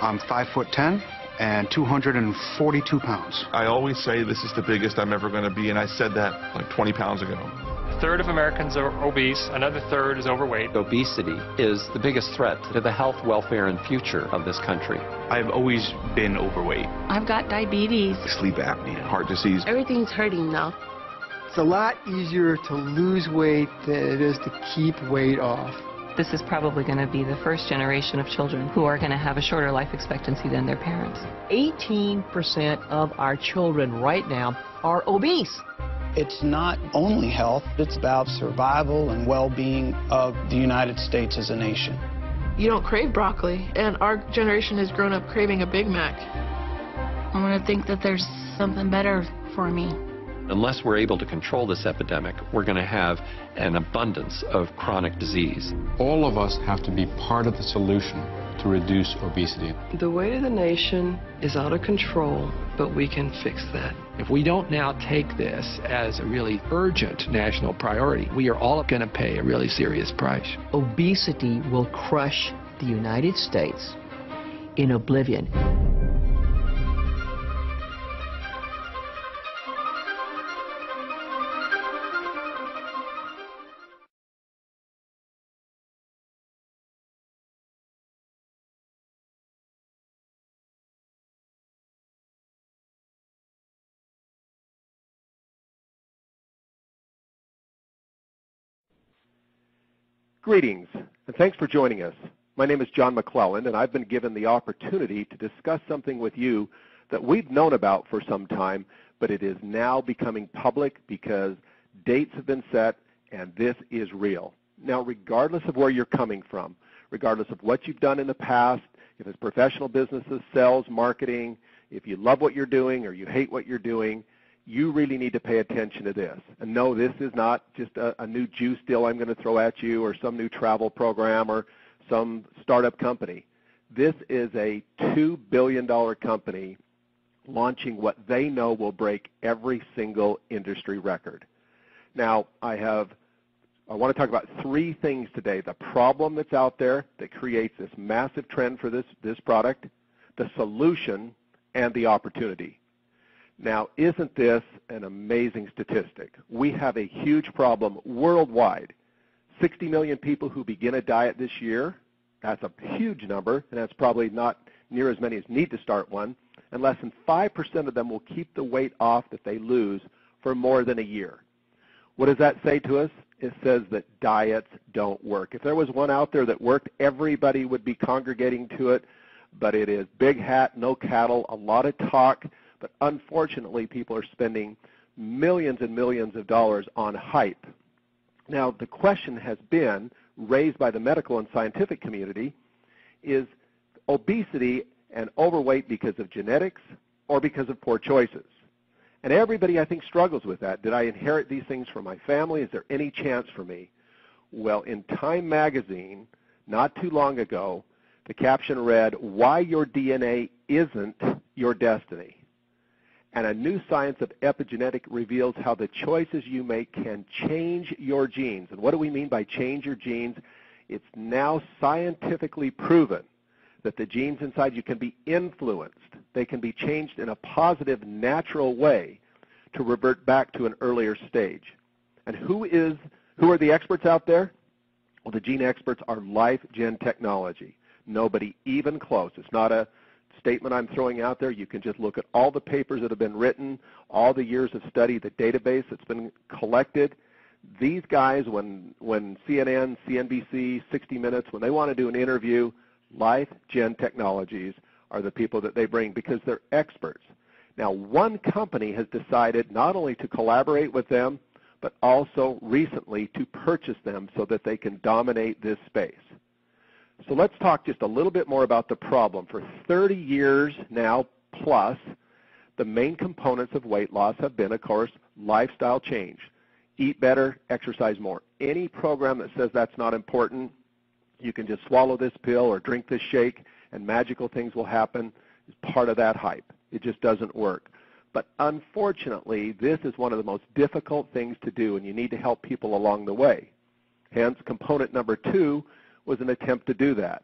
I'm 5'10" and 242 pounds. I always say this is the biggest I'm ever going to be, and I said that like 20 pounds ago. A third of Americans are obese, another third is overweight. Obesity is the biggest threat to the health, welfare, and future of this country. I've always been overweight. I've got diabetes. Sleep apnea, heart disease. Everything's hurting now. It's a lot easier to lose weight than it is to keep weight off. This is probably going to be the first generation of children who are going to have a shorter life expectancy than their parents. 18% of our children right now are obese. It's not only health, it's about survival and well-being of the United States as a nation. You don't crave broccoli, and our generation has grown up craving a Big Mac. I want to think that there's something better for me. Unless we're able to control this epidemic, we're going to have an abundance of chronic disease. All of us have to be part of the solution to reduce obesity. The weight of the nation is out of control, but we can fix that. If we don't now take this as a really urgent national priority, we are all going to pay a really serious price. Obesity will crush the United States in oblivion. Greetings, and thanks for joining us. My name is John McClellan, and I've been given the opportunity to discuss something with you that we've known about for some time, but it is now becoming public because dates have been set, and this is real. Now, regardless of where you're coming from, regardless of what you've done in the past, if it's professional businesses, sales, marketing, if you love what you're doing or you hate what you're doing, you really need to pay attention to this. And no, this is not just a new juice deal I'm going to throw at you or some new travel program or some startup company. This is a $2 billion company launching what they know will break every single industry record. Now, I want to talk about three things today. The problem that's out there that creates this massive trend for this product, the solution, and the opportunity. Now, isn't this an amazing statistic? We have a huge problem worldwide. 60 million people who begin a diet this year. That's a huge number, and that's probably not near as many as need to start one. And less than 5% of them will keep the weight off that they lose for more than a year. What does that say to us? It says that diets don't work. If there was one out there that worked, everybody would be congregating to it. But it is big hat, no cattle, a lot of talk. But unfortunately, people are spending millions and millions of dollars on hype. Now, the question has been raised by the medical and scientific community, is obesity and overweight because of genetics or because of poor choices? And everybody, I think, struggles with that. Did I inherit these things from my family? Is there any chance for me? Well, in Time magazine, not too long ago, the caption read, "Why Your DNA Isn't Your Destiny." And a new science of epigenetic reveals how the choices you make can change your genes. And what do we mean by change your genes? It's now scientifically proven that the genes inside you can be influenced. They can be changed in a positive, natural way to revert back to an earlier stage. And who are the experts out there? Well, the gene experts are Life Gen Technology. Nobody even close. It's not a statement I'm throwing out there. You can just look at all the papers that have been written, all the years of study, the database that's been collected. These guys, when CNN, CNBC, 60 Minutes, when they want to do an interview, Life Gen Technologies are the people that they bring because they're experts. Now, one company has decided not only to collaborate with them, but also recently to purchase them so that they can dominate this space. So let's talk just a little bit more about the problem. For 30 years now plus, the main components of weight loss have been, of course, lifestyle change. Eat better, exercise more. Any program that says that's not important, you can just swallow this pill or drink this shake and magical things will happen, is part of that hype. It just doesn't work. But unfortunately, this is one of the most difficult things to do, and you need to help people along the way. Hence, component number 2 was an attempt to do that.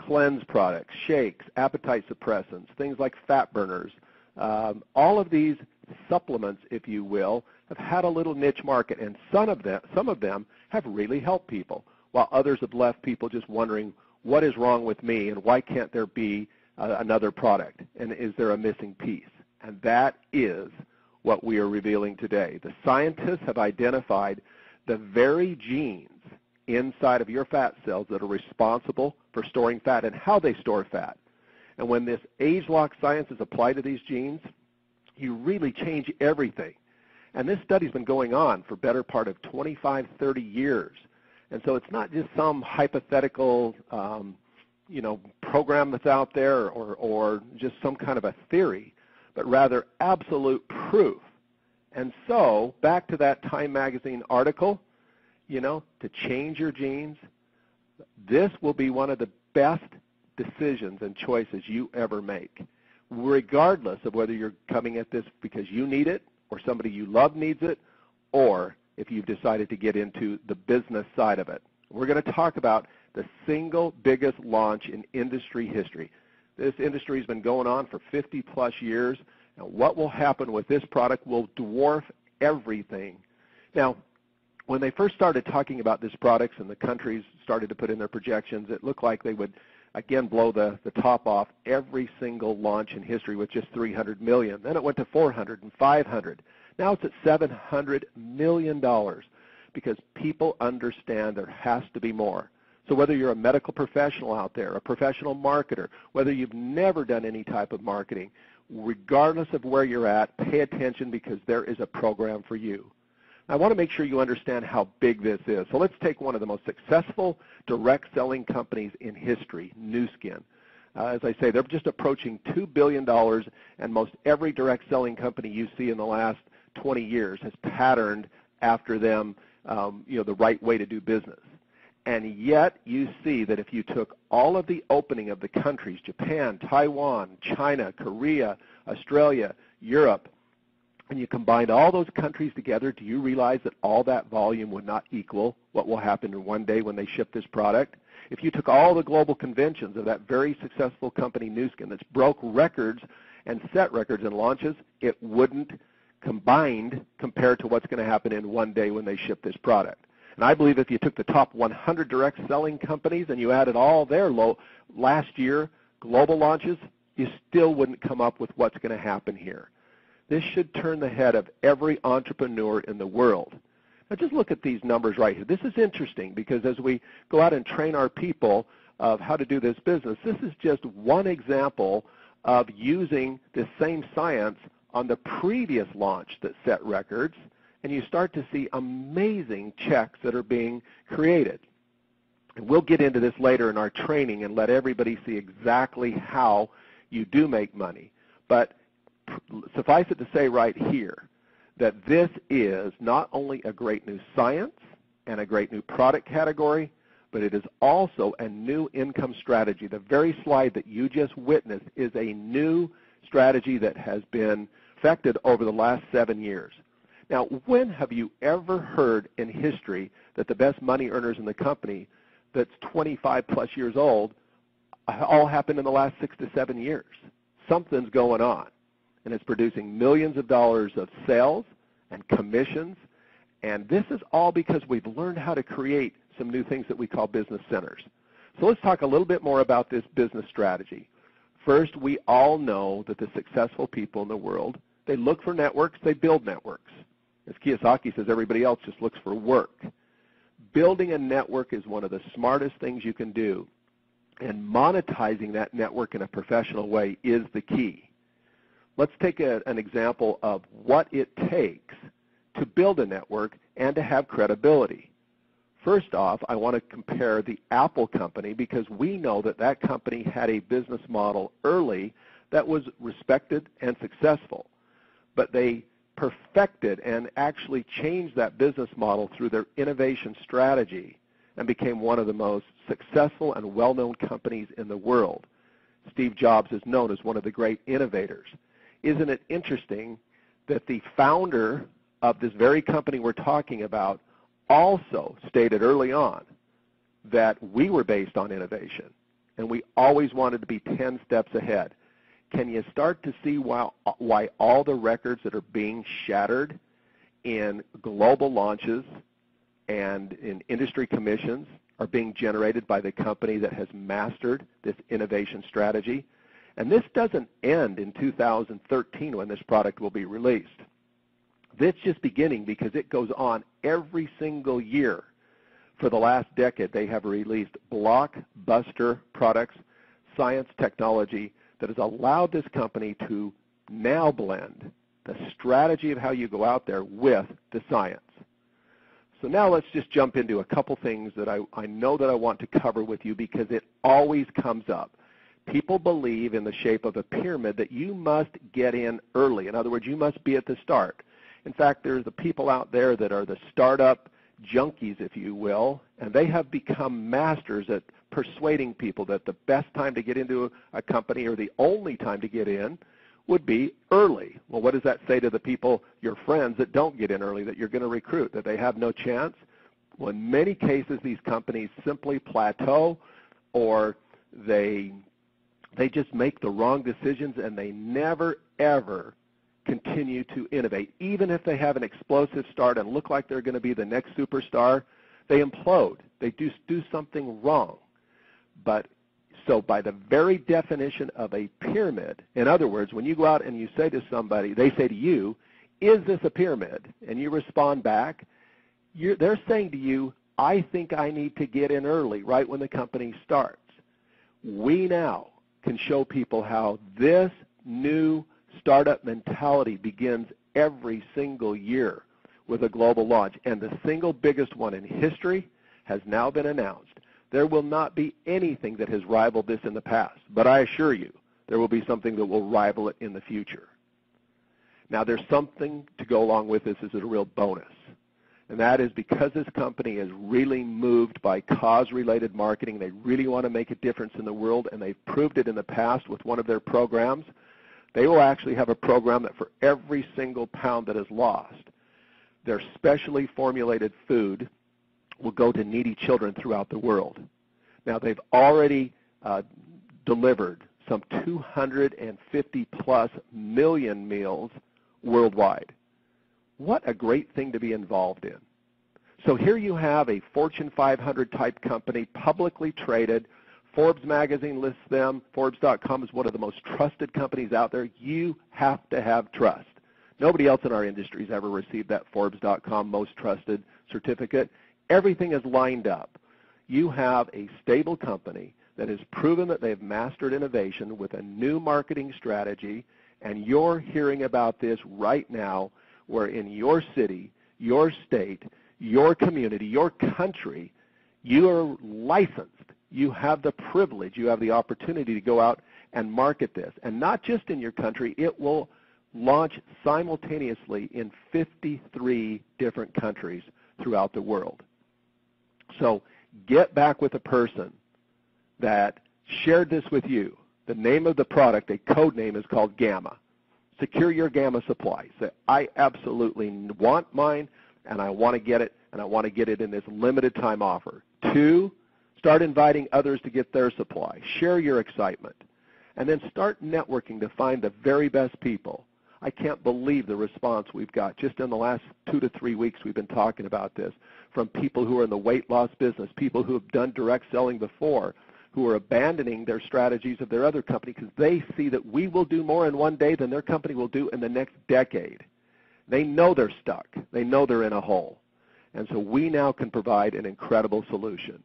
cleanse products, shakes, appetite suppressants, things like fat burners. All of these supplements, if you will, have had a little niche market, and some of them have really helped people, while others have left people just wondering, what is wrong with me, and why can't there be another product, and is there a missing piece? And that is what we are revealing today. The scientists have identified the very genes inside of your fat cells that are responsible for storing fat and how they store fat. And when this ageLOC science is applied to these genes, you really change everything. And this study's been going on for better part of 25, 30 years. And so it's not just some hypothetical program that's out there or just some kind of a theory, but rather absolute proof. And so, back to that Time magazine article, to change your genes, this will be one of the best decisions and choices you ever make, regardless of whether you're coming at this because you need it or somebody you love needs it, or if you've decided to get into the business side of it. We're going to talk about the single biggest launch in industry history. This industry has been going on for 50-plus years, and what will happen with this product will dwarf everything. Now, when they first started talking about this product and the countries started to put in their projections, it looked like they would, again, blow the top off every single launch in history with just $300 million. Then it went to $400 and $500. Now it's at $700 million because people understand there has to be more. So whether you're a medical professional out there, a professional marketer, whether you've never done any type of marketing, regardless of where you're at, pay attention because there is a program for you. I want to make sure you understand how big this is. So let's take one of the most successful direct selling companies in history, Nu Skin. As I say, they're just approaching $2 billion, and most every direct selling company you see in the last 20 years has patterned after them, the right way to do business. And yet you see that if you took all of the opening of the countries, Japan, Taiwan, China, Korea, Australia, Europe, and you combined all those countries together, do you realize that all that volume would not equal what will happen in one day when they ship this product? If you took all the global conventions of that very successful company, Nu Skin, that's broke records and set records in launches, it wouldn't combined compared to what's going to happen in one day when they ship this product. And I believe if you took the top 100 direct selling companies and you added all their last year global launches, you still wouldn't come up with what's going to happen here. This should turn the head of every entrepreneur in the world. Now just look at these numbers right here. This is interesting because as we go out and train our people of how to do this business, this is just one example of using this same science on the previous launch that set records, and you start to see amazing checks that are being created. And we'll get into this later in our training and let everybody see exactly how you do make money. But suffice it to say right here that this is not only a great new science and a great new product category, but it is also a new income strategy. The very slide that you just witnessed is a new strategy that has been perfected over the last 7 years. Now, when have you ever heard in history that the best money earners in the company that's 25 plus years old all happened in the last 6 to 7 years? Something's going on, and it's producing millions of dollars of sales and commissions, and this is all because we've learned how to create some new things that we call business centers. So let's talk a little bit more about this business strategy. First, we all know that the successful people in the world, they look for networks, they build networks. As Kiyosaki says, everybody else just looks for work. Building a network is one of the smartest things you can do, and monetizing that network in a professional way is the key. Let's take an example of what it takes to build a network and to have credibility. First off, I want to compare the Apple company because we know that that company had a business model early that was respected and successful, but they perfected and actually changed that business model through their innovation strategy and became one of the most successful and well-known companies in the world. Steve Jobs is known as one of the great innovators. Isn't it interesting that the founder of this very company we're talking about also stated early on that we were based on innovation. and we always wanted to be 10 steps ahead. Can you start to see why all the records that are being shattered in global launches and in industry commissions are being generated by the company that has mastered this innovation strategy? And this doesn't end in 2013 when this product will be released. This is just beginning because it goes on every single year. For the last decade, they have released blockbuster products, science, technology that has allowed this company to now blend the strategy of how you go out there with the science. So now let's just jump into a couple things that I know that I want to cover with you because it always comes up. People believe in the shape of a pyramid that you must get in early. In other words, you must be at the start. In fact, there's the people out there that are the startup junkies, if you will, and they have become masters at persuading people that the best time to get into a company or the only time to get in would be early. Well, what does that say to the people, your friends, that don't get in early, that you're going to recruit, that they have no chance? Well, in many cases, these companies simply plateau, or they just make the wrong decisions, and they never, ever continue to innovate. Even if they have an explosive start and look like they're going to be the next superstar, they implode. They do something wrong. But so by the very definition of a pyramid, in other words, when you go out and you say to somebody, they say to you, is this a pyramid? And you respond back, they're saying to you, I think I need to get in early, right when the company starts. We now can show people how this new startup mentality begins every single year with a global launch. And the single biggest one in history has now been announced. There will not be anything that has rivaled this in the past, but I assure you there will be something that will rival it in the future. Now, there's something to go along with this as a real bonus, and that is because this company is really moved by cause-related marketing. They really want to make a difference in the world, and they've proved it in the past with one of their programs. They will actually have a program that for every single pound that is lost, their specially formulated food will go to needy children throughout the world. Now, they've already delivered some 250+ million meals worldwide. What a great thing to be involved in. So here you have a Fortune 500 type company, publicly traded. Forbes magazine lists them. Forbes.com is one of the most trusted companies out there. You have to have trust. Nobody else in our industry has ever received that Forbes.com most trusted certificate. Everything is lined up. You have a stable company that has proven that they've mastered innovation with a new marketing strategy, and you're hearing about this right now, where in your city, your state, your community, your country, you are licensed. You have the privilege, you have the opportunity to go out and market this. And not just in your country, it will launch simultaneously in 53 different countries throughout the world. So get back with a person that shared this with you. The name of the product, a code name, is called Gamma. Secure your Gamma supply. Say, I absolutely want mine, and I want to get it, and I want to get it in this limited time offer. 2, start inviting others to get their supply. Share your excitement. And then start networking to find the very best people. I can't believe the response we've got. Just in the last 2 to 3 weeks we've been talking about this, from people who are in the weight loss business, people who have done direct selling before, who are abandoning their strategies of their other company because they see that we will do more in one day than their company will do in the next decade. They know they're stuck. They know they're in a hole. And so we now can provide an incredible solution.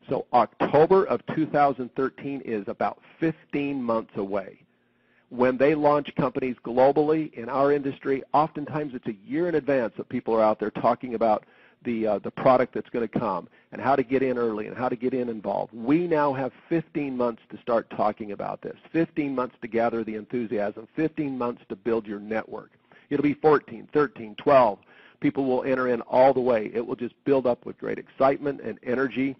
So October of 2013 is about 15 months away. When they launch companies globally in our industry, oftentimes it's a year in advance that people are out there talking about the product that's going to come and how to get in early and how to get involved. We now have 15 months to start talking about this, 15 months to gather the enthusiasm, 15 months to build your network. It'll be 14, 13, 12. People will enter in all the way. It will just build up with great excitement and energy.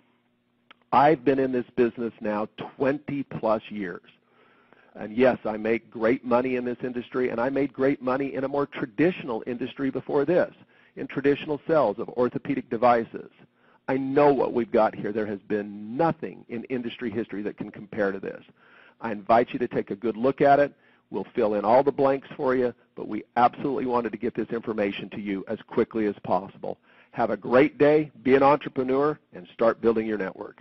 I've been in this business now 20+ years. And yes, I make great money in this industry, and I made great money in a more traditional industry before this, in traditional sales of orthopedic devices. I know what we've got here. There has been nothing in industry history that can compare to this. I invite you to take a good look at it. We'll fill in all the blanks for you, but we absolutely wanted to get this information to you as quickly as possible. Have a great day, be an entrepreneur, and start building your network.